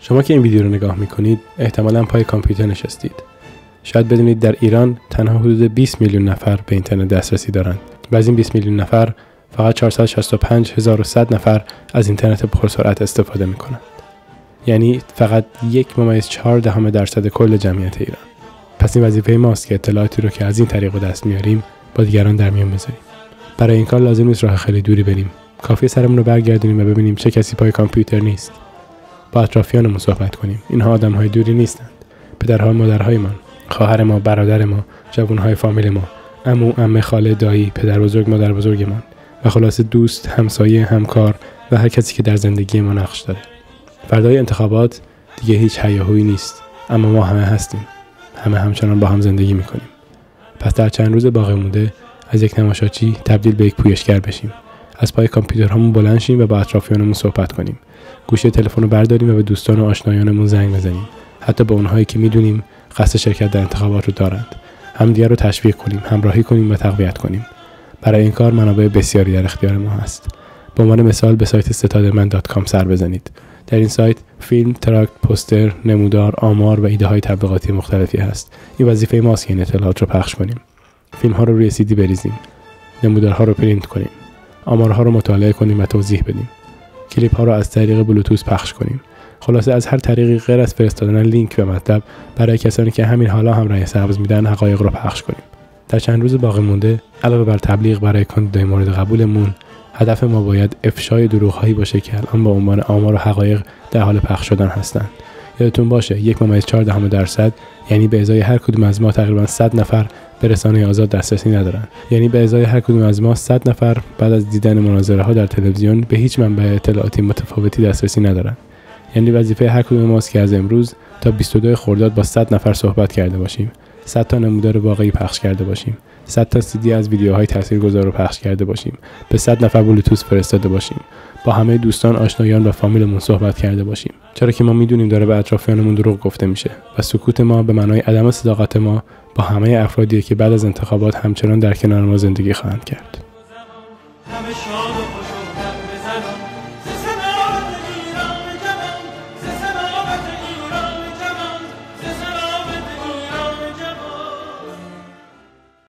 شما که این ویدیو رو نگاه میکنید احتمالاً پای کامپیوتر نشستید. شاید بدونید در ایران تنها حدود 20 میلیون نفر به اینترنت دسترسی دارند و از این 20 میلیون نفر فقط 465100 نفر از اینترنت پرسرعت استفاده میکنند. یعنی فقط 1.4% کل جمعیت ایران. پس این وظیفه ماست که اطلاعاتی رو که از این طریق به دست میاریم با دیگران در میون بذاریم. برای این کار لازم نیست راه خیلی دوری بریم. کافیه سرمون رو برگردونیم و ببینیم چه کسی پای کامپیوتر نیست. با اطرافیانمون صحبت کنیم. اینها آدم‌های دوری نیستند. پدرها، مادرهایمان، خواهر ما، برادر ما، جوان‌های فامیل ما، عمو، عمه، خاله، دایی، پدر بزرگ، مادر بزرگمان و خلاصه دوست، همسایه، همکار و هر کسی که در زندگی ما نقش داره. فردای انتخابات دیگه هیچ هیاهویی نیست، اما ما همه هستیم. همه همچنان با هم زندگی میکنیم. پس در چند روز باقی مونده از یک تماشاچی تبدیل به یک پویشگر بشیم. از پای کامپیوترهامون بلند شیم و با اطرافیانمون صحبت کنیم. گوشی تلفن رو برداریم و به دوستان و آشنایانمون زنگ بزنیم. حتی به اونهایی که میدونیم قصد شرکت در انتخابات رو دارند. همدیگر رو تشویق کنیم، همراهی کنیم و تقویت کنیم. برای این کار منابع بسیاری در اختیار ما هست. به عنوان مثال به سایت ستادمن.com سر بزنید. در این سایت فیلم، تراکت، پوستر، نمودار، آمار و ایده های تبلیغاتی مختلفی هست. این وظیفه ماست که این اطلاعات رو پخش کنیم. فیلم ها رو روی CD بریزیم. نمودارها رو پرینت کنیم. آمارها رو مطالعه کنیم و توضیح بدیم. کلیپ ها رو از طریق بلوتوث پخش کنیم. خلاصه از هر طریقی غیر از فرستادن لینک و مطلب برای کسانی که همین حالا هم رأی سبز میدن حقایق رو پخش کنیم. در چند روز باقی مونده علاوه بر تبلیغ برای کاندیدای مورد قبولمون، هدف ما باید افشای دروغ‌هایی باشه که الان با عنوان آمار و حقایق در حال پخش شدن هستند. یادتون باشه 1.4% یعنی به ازای هر کدوم از ما تقریبا 100 نفر به رسانه آزاد دسترسی ندارن. یعنی به ازای هر کدوم از ما 100 نفر بعد از دیدن مناظره‌ها در تلویزیون به هیچ منبع اطلاعاتی متفاوتی دسترسی ندارن. یعنی وظیفه هر کدوم ماست که از امروز تا 22 خرداد با 100 نفر صحبت کرده باشیم. 100 تا نمودار واقعی پخش کرده باشیم. 100 تا CD از ویدیوهای تاثیرگذار رو پخش کرده باشیم. به 100 نفر بلوتوث فرستاده باشیم. با همه دوستان، آشنایان و فامیلمون صحبت کرده باشیم. چرا که ما میدونیم داره به اطرافیانمون دروغ گفته میشه و سکوت ما به معنای عدم صداقت ما با همه افرادی که بعد از انتخابات همچنان در کنار ما زندگی خواهند کرد.